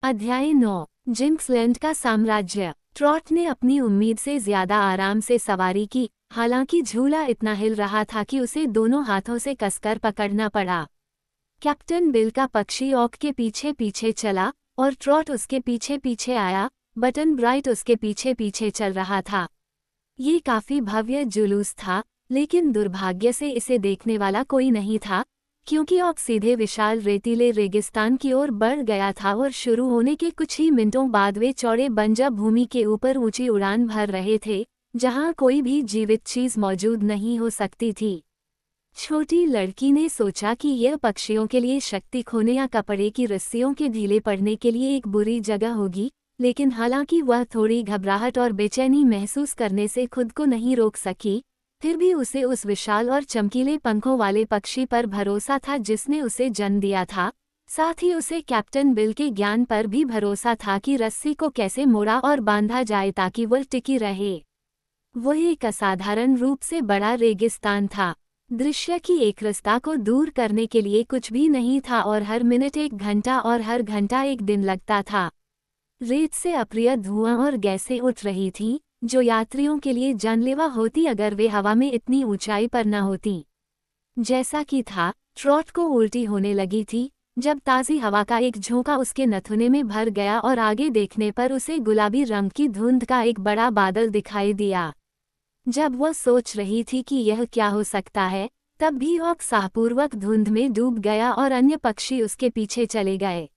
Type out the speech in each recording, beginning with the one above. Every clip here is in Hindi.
अध्याय 9। जिंक्सलैंड का साम्राज्य। ट्रॉट ने अपनी उम्मीद से ज्यादा आराम से सवारी की, हालांकि झूला इतना हिल रहा था कि उसे दोनों हाथों से कसकर पकड़ना पड़ा। कैप्टन बिल का पक्षी ऑक के पीछे पीछे चला और ट्रॉट उसके पीछे पीछे आया। बटन ब्राइट उसके पीछे पीछे चल रहा था। ये काफी भव्य जुलूस था, लेकिन दुर्भाग्य से इसे देखने वाला कोई नहीं था, क्योंकि ऑक सीधे विशाल रेतीले रेगिस्तान की ओर बढ़ गया था और शुरू होने के कुछ ही मिनटों बाद वे चौड़े बंजर भूमि के ऊपर ऊंची उड़ान भर रहे थे, जहां कोई भी जीवित चीज मौजूद नहीं हो सकती थी। छोटी लड़की ने सोचा कि यह पक्षियों के लिए शक्ति खोने या कपड़े की रस्सियों के ढीले पड़ने के लिए एक बुरी जगह होगी, लेकिन हालांकि वह थोड़ी घबराहट और बेचैनी महसूस करने से खुद को नहीं रोक सकी, फिर भी उसे उस विशाल और चमकीले पंखों वाले पक्षी पर भरोसा था जिसने उसे जन्म दिया था। साथ ही उसे कैप्टन बिल के ज्ञान पर भी भरोसा था कि रस्सी को कैसे मोड़ा और बांधा जाए ताकि वह टिकी रहे। वह एक असाधारण रूप से बड़ा रेगिस्तान था। दृश्य की एकरसता को दूर करने के लिए कुछ भी नहीं था और हर मिनट एक घंटा और हर घंटा एक दिन लगता था। रेत से अप्रिय धुआं और गैसें उठ रही थीं, जो यात्रियों के लिए जानलेवा होती अगर वे हवा में इतनी ऊंचाई पर न होती। जैसा कि था, ट्रॉट को उल्टी होने लगी थी जब ताज़ी हवा का एक झोंका उसके नथुने में भर गया और आगे देखने पर उसे गुलाबी रंग की धुंध का एक बड़ा बादल दिखाई दिया। जब वह सोच रही थी कि यह क्या हो सकता है, तब भी ऑक साहपूर्वक धुंध में डूब गया और अन्य पक्षी उसके पीछे चले गए।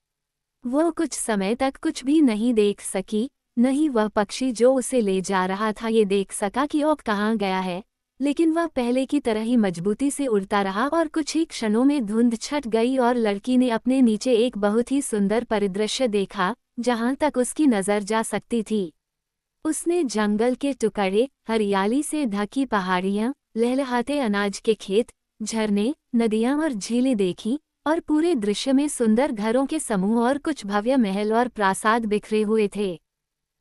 वह कुछ समय तक कुछ भी नहीं देख सकी, न ही वह पक्षी जो उसे ले जा रहा था ये देख सका कि ऑक कहाँ गया है, लेकिन वह पहले की तरह ही मजबूती से उड़ता रहा और कुछ ही क्षणों में धुंध छट गई और लड़की ने अपने नीचे एक बहुत ही सुंदर परिदृश्य देखा, जहां तक उसकी नजर जा सकती थी। उसने जंगल के टुकड़े, हरियाली से ढकी पहाड़ियां, लहलहाते अनाज के खेत, झरने, नदियां और झीलें देखी, और पूरे दृश्य में सुंदर घरों के समूह और कुछ भव्य महल और प्रासाद बिखरे हुए थे।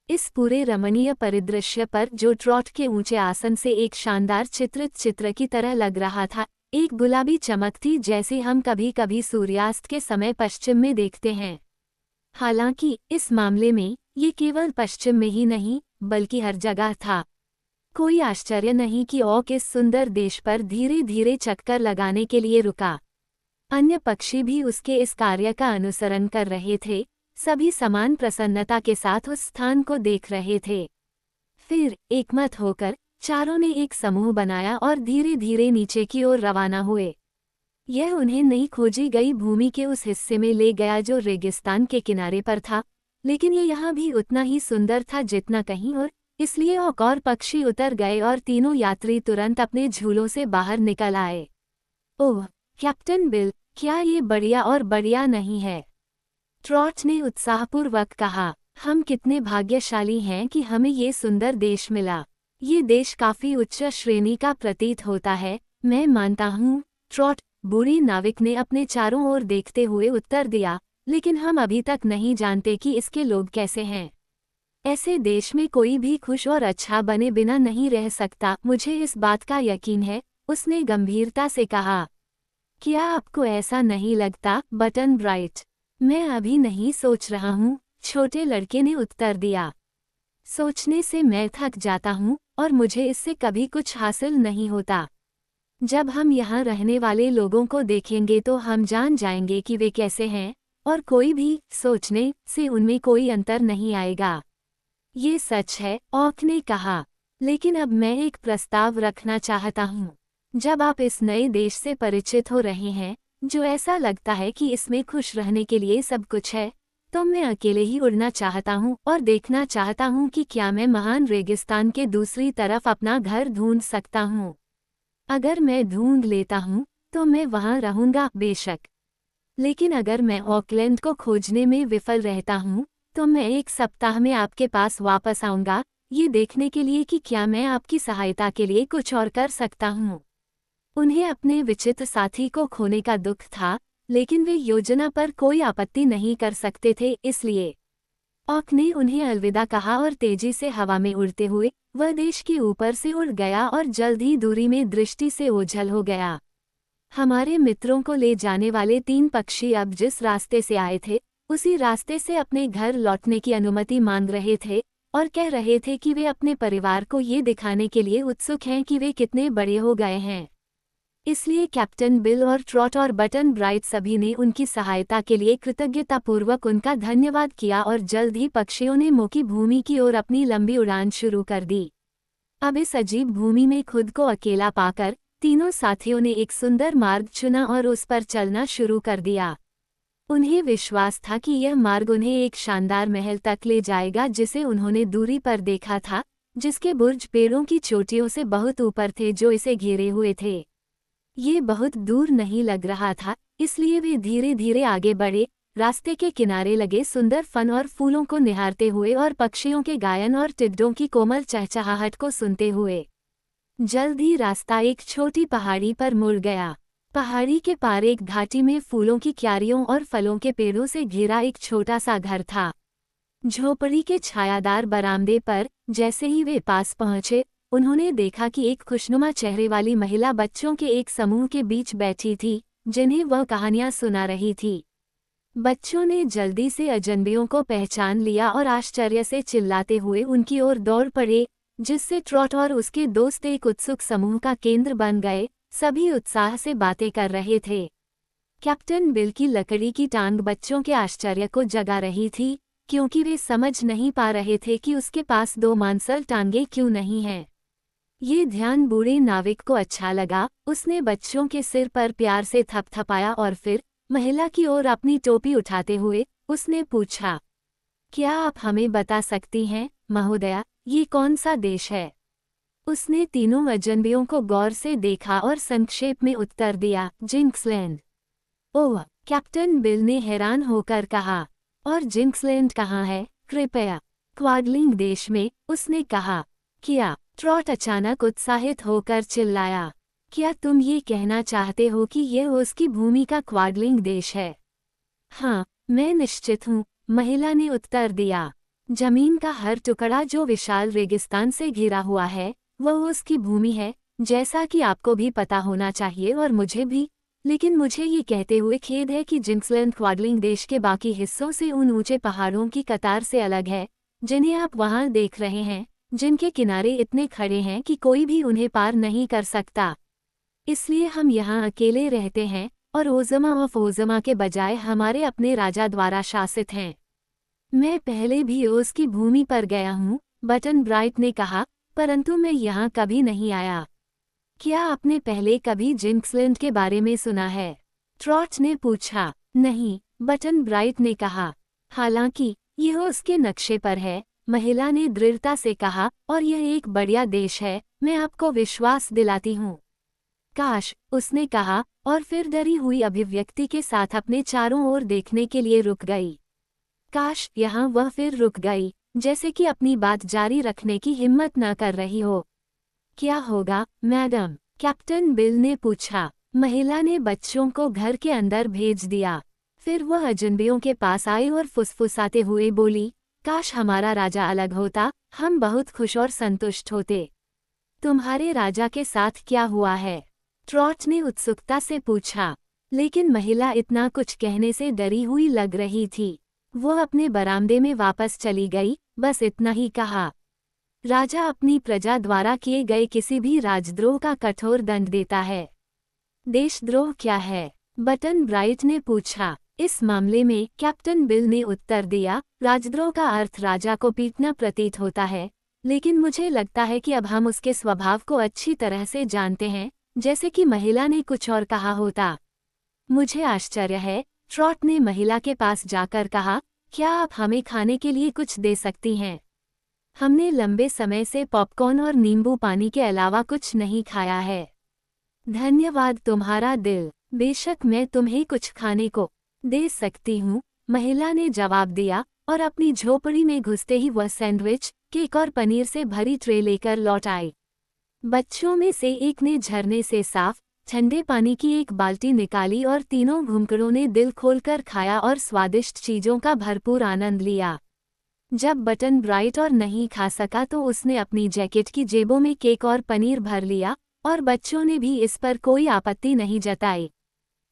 इस पूरे रमणीय परिदृश्य पर, जो ट्रॉट के ऊंचे आसन से एक शानदार चित्रित चित्र की तरह लग रहा था, एक गुलाबी चमक थी जैसे हम कभी कभी सूर्यास्त के समय पश्चिम में देखते हैं। हालांकि इस मामले में ये केवल पश्चिम में ही नहीं बल्कि हर जगह था। कोई आश्चर्य नहीं कि ऑक इस सुंदर देश पर धीरे धीरे चक्कर लगाने के लिए रुका। अन्य पक्षी भी उसके इस कार्य का अनुसरण कर रहे थे, सभी समान प्रसन्नता के साथ उस स्थान को देख रहे थे। फिर एकमत होकर चारों ने एक समूह बनाया और धीरे धीरे नीचे की ओर रवाना हुए। यह उन्हें नई खोजी गई भूमि के उस हिस्से में ले गया जो रेगिस्तान के किनारे पर था, लेकिन ये यहाँ भी उतना ही सुंदर था जितना कहीं और, इसलिए ऑक और पक्षी उतर गए और तीनों यात्री तुरंत अपने झूलों से बाहर निकल आए। ओह कैप्टन बिल, क्या ये बढ़िया और बढ़िया नहीं है? ट्रॉट ने उत्साहपूर्वक कहा। हम कितने भाग्यशाली हैं कि हमें ये सुंदर देश मिला। ये देश काफी उच्च श्रेणी का प्रतीत होता है, मैं मानता हूँ, ट्रॉट, बूढ़ी नाविक ने अपने चारों ओर देखते हुए उत्तर दिया, लेकिन हम अभी तक नहीं जानते कि इसके लोग कैसे हैं। ऐसे देश में कोई भी खुश और अच्छा बने बिना नहीं रह सकता, मुझे इस बात का यकीन है, उसने गंभीरता से कहा। क्या आपको ऐसा नहीं लगता, बटन ब्राइट? मैं अभी नहीं सोच रहा हूँ, छोटे लड़के ने उत्तर दिया। सोचने से मैं थक जाता हूँ और मुझे इससे कभी कुछ हासिल नहीं होता। जब हम यहाँ रहने वाले लोगों को देखेंगे तो हम जान जाएंगे कि वे कैसे हैं, और कोई भी सोचने से उनमें कोई अंतर नहीं आएगा। ये सच है, ऑक ने कहा, लेकिन अब मैं एक प्रस्ताव रखना चाहता हूँ। जब आप इस नए देश से परिचित हो रहे हैं, जो ऐसा लगता है कि इसमें खुश रहने के लिए सब कुछ है, तो मैं अकेले ही उड़ना चाहता हूँ और देखना चाहता हूँ कि क्या मैं महान रेगिस्तान के दूसरी तरफ अपना घर ढूंढ सकता हूँ। अगर मैं ढूंढ लेता हूँ तो मैं वहाँ रहूँगा बेशक, लेकिन अगर मैं ऑकलैंड को खोजने में विफल रहता हूँ तो मैं एक सप्ताह में आपके पास वापस आऊँगा, ये देखने के लिए कि क्या मैं आपकी सहायता के लिए कुछ और कर सकता हूँ। उन्हें अपने विचित्र साथी को खोने का दुख था, लेकिन वे योजना पर कोई आपत्ति नहीं कर सकते थे, इसलिए ऑक ने उन्हें अलविदा कहा और तेजी से हवा में उड़ते हुए वह देश के ऊपर से उड़ गया और जल्द ही दूरी में दृष्टि से ओझल हो गया। हमारे मित्रों को ले जाने वाले 3 पक्षी अब जिस रास्ते से आए थे उसी रास्ते से अपने घर लौटने की अनुमति मांग रहे थे और कह रहे थे कि वे अपने परिवार को ये दिखाने के लिए उत्सुक हैं कि वे कितने बड़े हो गए हैं। इसलिए कैप्टन बिल और ट्रॉट और बटन ब्राइट सभी ने उनकी सहायता के लिए कृतज्ञतापूर्वक उनका धन्यवाद किया और जल्द ही पक्षियों ने मोकी भूमि की ओर अपनी लंबी उड़ान शुरू कर दी। अब इस अजीब भूमि में खुद को अकेला पाकर तीनों साथियों ने एक सुंदर मार्ग चुना और उस पर चलना शुरू कर दिया। उन्हें विश्वास था कि यह मार्ग उन्हें एक शानदार महल तक ले जाएगा जिसे उन्होंने दूरी पर देखा था, जिसके बुर्ज पेड़ों की चोटियों से बहुत ऊपर थे जो इसे घेरे हुए थे। ये बहुत दूर नहीं लग रहा था, इसलिए वे धीरे धीरे आगे बढ़े, रास्ते के किनारे लगे सुंदर फन और फूलों को निहारते हुए और पक्षियों के गायन और टिड्डों की कोमल चहचहाहट को सुनते हुए। जल्द ही रास्ता एक छोटी पहाड़ी पर मुड़ गया। पहाड़ी के पार एक घाटी में फूलों की क्यारियों और फलों के पेड़ों से घिरा एक छोटा सा घर था। झोपड़ी के छायादार बरामदे पर जैसे ही वे पास पहुंचे, उन्होंने देखा कि एक खुशनुमा चेहरे वाली महिला बच्चों के एक समूह के बीच बैठी थी, जिन्हें वह कहानियां सुना रही थी। बच्चों ने जल्दी से अजनबियों को पहचान लिया और आश्चर्य से चिल्लाते हुए उनकी ओर दौड़ पड़े, जिससे ट्रॉट और उसके दोस्त एक उत्सुक समूह का केंद्र बन गए। सभी उत्साह से बातें कर रहे थे। कैप्टन बिल की लकड़ी की टांग बच्चों के आश्चर्य को जगा रही थी, क्योंकि वे समझ नहीं पा रहे थे कि उसके पास 2 मांसल टांगें क्यों नहीं हैं। ये ध्यान बूढ़े नाविक को अच्छा लगा। उसने बच्चों के सिर पर प्यार से थपथपाया और फिर महिला की ओर अपनी टोपी उठाते हुए उसने पूछा, क्या आप हमें बता सकती हैं, महोदया, ये कौन सा देश है? उसने तीनों अजनबियों को गौर से देखा और संक्षेप में उत्तर दिया, जिंक्सलैंड। ओह, कैप्टन बिल ने हैरान होकर कहा, और जिंक्सलैंड कहाँ है? कृपया। क्वाडलिंग देश में, उसने कहा। क्या? ट्रॉट अचानक उत्साहित होकर चिल्लाया। क्या तुम ये कहना चाहते हो कि यह उसकी भूमि का क्वाडलिंग देश है? हाँ, मैं निश्चित हूँ, महिला ने उत्तर दिया। जमीन का हर टुकड़ा जो विशाल रेगिस्तान से घिरा हुआ है, वह उसकी भूमि है, जैसा कि आपको भी पता होना चाहिए और मुझे भी। लेकिन मुझे ये कहते हुए खेद है कि जिंक्सलैंड क्वाडलिंग देश के बाकी हिस्सों से उन ऊंचे पहाड़ों की कतार से अलग है, जिन्हें आप वहां देख रहे हैं, जिनके किनारे इतने खड़े हैं कि कोई भी उन्हें पार नहीं कर सकता। इसलिए हम यहाँ अकेले रहते हैं और ओज़मा ऑफ ओज़मा के बजाय हमारे अपने राजा द्वारा शासित हैं। मैं पहले भी ओज़ की भूमि पर गया हूँ, बटन ब्राइट ने कहा, परंतु मैं यहाँ कभी नहीं आया। क्या आपने पहले कभी जिंक्सलैंड के बारे में सुना है? ट्रॉट ने पूछा। नहीं, बटन ब्राइट ने कहा। हालांकि यह उसके नक्शे पर है, महिला ने दृढ़ता से कहा, और यह एक बढ़िया देश है, मैं आपको विश्वास दिलाती हूँ। काश, उसने कहा, और फिर डरी हुई अभिव्यक्ति के साथ अपने चारों ओर देखने के लिए रुक गई। काश, यहाँ वह फिर रुक गई, जैसे कि अपनी बात जारी रखने की हिम्मत न कर रही हो। क्या होगा, मैडम? कैप्टन बिल ने पूछा। महिला ने बच्चों को घर के अंदर भेज दिया। फिर वह अजनबियों के पास आई और फुसफुसाते हुए बोली, काश हमारा राजा अलग होता, हम बहुत खुश और संतुष्ट होते। तुम्हारे राजा के साथ क्या हुआ है? ट्रॉट ने उत्सुकता से पूछा। लेकिन महिला इतना कुछ कहने से डरी हुई लग रही थी। वो अपने बरामदे में वापस चली गई, बस इतना ही कहा, राजा अपनी प्रजा द्वारा किए गए किसी भी राजद्रोह का कठोर दंड देता है। देशद्रोह क्या है? बटन ब्राइट ने पूछा। इस मामले में कैप्टन बिल ने उत्तर दिया, राजद्रोह का अर्थ राजा को पीटना प्रतीत होता है, लेकिन मुझे लगता है कि अब हम उसके स्वभाव को अच्छी तरह से जानते हैं, जैसे कि महिला ने कुछ और कहा होता। मुझे आश्चर्य है, ट्रॉट ने महिला के पास जाकर कहा, क्या आप हमें खाने के लिए कुछ दे सकती हैं? हमने लंबे समय से पॉपकॉर्न और नींबू पानी के अलावा कुछ नहीं खाया है। धन्यवाद तुम्हारा दिल, बेशक मैं तुम्हें कुछ खाने को दे सकती हूँ, महिला ने जवाब दिया, और अपनी झोपड़ी में घुसते ही वह सैंडविच, केक और पनीर से भरी ट्रे लेकर लौट आई। बच्चों में से एक ने झरने से साफ ठंडे पानी की एक बाल्टी निकाली और तीनों घुमकड़ों ने दिल खोलकर खाया और स्वादिष्ट चीजों का भरपूर आनंद लिया। जब बटन ब्राइट और नहीं खा सका तो उसने अपनी जैकेट की जेबों में केक और पनीर भर लिया, और बच्चों ने भी इस पर कोई आपत्ति नहीं जताई।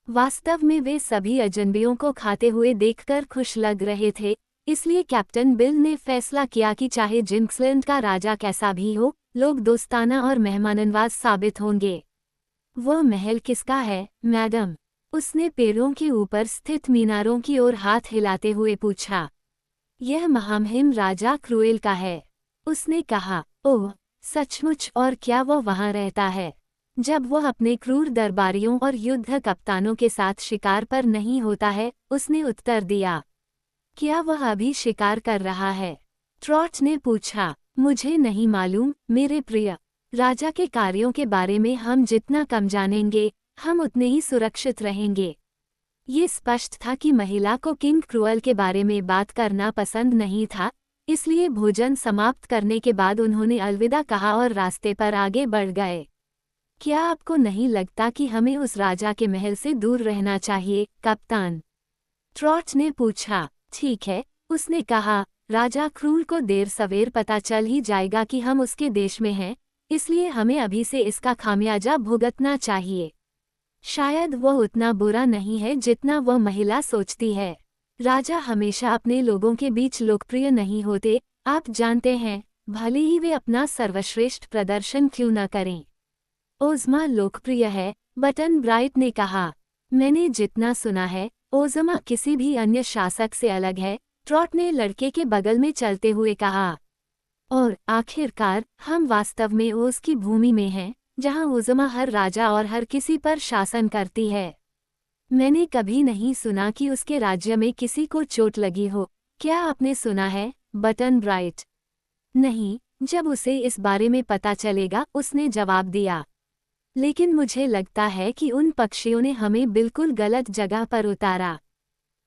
वास्तव में वे सभी अजनबियों को खाते हुए देखकर खुश लग रहे थे, इसलिए कैप्टन बिल ने फैसला किया कि चाहे जिंक्सलैंड का राजा कैसा भी हो, लोग दोस्ताना और मेहमाननवाज साबित होंगे। वह महल किसका है, मैडम? उसने पेड़ों के ऊपर स्थित मीनारों की ओर हाथ हिलाते हुए पूछा। यह महामहिम राजा क्रूएल का है, उसने कहा। ओह, सचमुच? और क्या वह वहां रहता है? जब वह अपने क्रूर दरबारियों और युद्ध कप्तानों के साथ शिकार पर नहीं होता है, उसने उत्तर दिया। क्या वह अभी शिकार कर रहा है? ट्रॉट ने पूछा। मुझे नहीं मालूम मेरे प्रिय। राजा के कार्यों के बारे में हम जितना कम जानेंगे, हम उतने ही सुरक्षित रहेंगे। ये स्पष्ट था कि महिला को किंग क्रूएल के बारे में बात करना पसंद नहीं था, इसलिए भोजन समाप्त करने के बाद उन्होंने अलविदा कहा और रास्ते पर आगे बढ़ गए। क्या आपको नहीं लगता कि हमें उस राजा के महल से दूर रहना चाहिए, कप्तान? ट्रॉट ने पूछा। ठीक है, उसने कहा। राजा क्रूएल को देर सवेर पता चल ही जाएगा कि हम उसके देश में हैं, इसलिए हमें अभी से इसका खामियाजा भुगतना चाहिए। शायद वह उतना बुरा नहीं है जितना वह महिला सोचती है। राजा हमेशा अपने लोगों के बीच लोकप्रिय नहीं होते, आप जानते हैं, भले ही वे अपना सर्वश्रेष्ठ प्रदर्शन क्यों न करें। ओज़मा लोकप्रिय है, बटन ब्राइट ने कहा। मैंने जितना सुना है, ओज़मा किसी भी अन्य शासक से अलग है, ट्रॉट ने लड़के के बगल में चलते हुए कहा। और आखिरकार हम वास्तव में ओज़ की भूमि में हैं, जहां ओज़मा हर राजा और हर किसी पर शासन करती है। मैंने कभी नहीं सुना कि उसके राज्य में किसी को चोट लगी हो। क्या आपने सुना है, बटन ब्राइट? नहीं, जब उसे इस बारे में पता चलेगा, उसने जवाब दिया। लेकिन मुझे लगता है कि उन पक्षियों ने हमें बिल्कुल गलत जगह पर उतारा।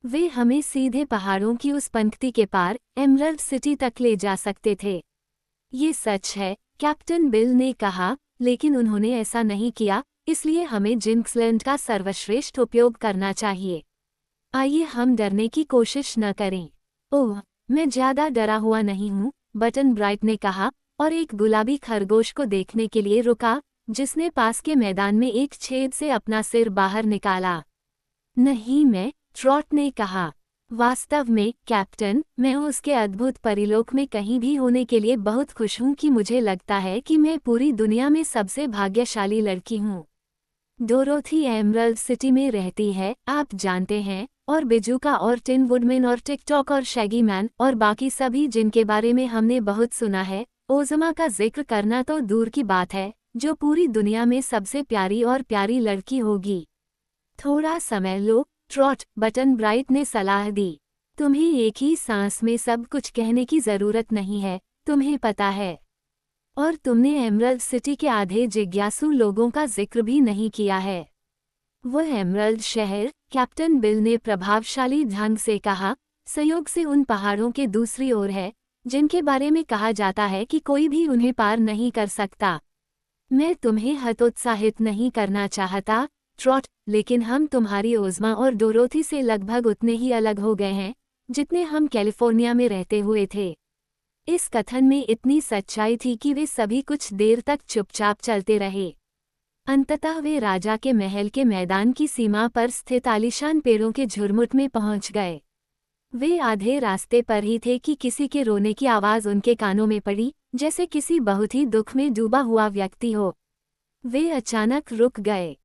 वे हमें सीधे पहाड़ों की उस पंक्ति के पार एमरल्ड सिटी तक ले जा सकते थे। ये सच है, कैप्टन बिल ने कहा, लेकिन उन्होंने ऐसा नहीं किया, इसलिए हमें जिंक्सलैंड का सर्वश्रेष्ठ उपयोग करना चाहिए। आइए हम डरने की कोशिश न करें। ओह, मैं ज्यादा डरा हुआ नहीं हूँ, बटन ब्राइट ने कहा और एक गुलाबी खरगोश को देखने के लिए रुका, जिसने पास के मैदान में एक छेद से अपना सिर बाहर निकाला। नहीं मैं, ट्रॉट ने कहा। वास्तव में, कैप्टन, मैं उसके अद्भुत परिलोक में कहीं भी होने के लिए बहुत खुश हूँ कि मुझे लगता है कि मैं पूरी दुनिया में सबसे भाग्यशाली लड़की हूँ। डोरोथी एमरल्ड सिटी में रहती है, आप जानते हैं, और बिजुका और टिन वुडमैन और टिकटॉक और शैगी मैन और बाकी सभी जिनके बारे में हमने बहुत सुना है। ओज़मा का जिक्र करना तो दूर की बात है, जो पूरी दुनिया में सबसे प्यारी और प्यारी लड़की होगी। थोड़ा समय लो, ट्रॉट, बटन ब्राइट ने सलाह दी। तुम्हें एक ही सांस में सब कुछ कहने की जरूरत नहीं है, तुम्हें पता है। और तुमने एमरल्ड सिटी के आधे जिज्ञासु लोगों का जिक्र भी नहीं किया है। वह एमरल्ड शहर, कैप्टन बिल ने प्रभावशाली ढंग से कहा, संयोग से उन पहाड़ों के दूसरी ओर है, जिनके बारे में कहा जाता है कि कोई भी उन्हें पार नहीं कर सकता। मैं तुम्हें हतोत्साहित नहीं करना चाहता, ट्रॉट, लेकिन हम तुम्हारी ओज़मा और डोरोथी से लगभग उतने ही अलग हो गए हैं, जितने हम कैलिफोर्निया में रहते हुए थे। इस कथन में इतनी सच्चाई थी कि वे सभी कुछ देर तक चुपचाप चलते रहे। अंततः वे राजा के महल के मैदान की सीमा पर स्थित आलीशान पेड़ों के झुरमुट में पहुंच गए। वे आधे रास्ते पर ही थे कि किसी के रोने की आवाज़ उनके कानों में पड़ी, जैसे किसी बहुत ही दुख में डूबा हुआ व्यक्ति हो। वे अचानक रुक गए।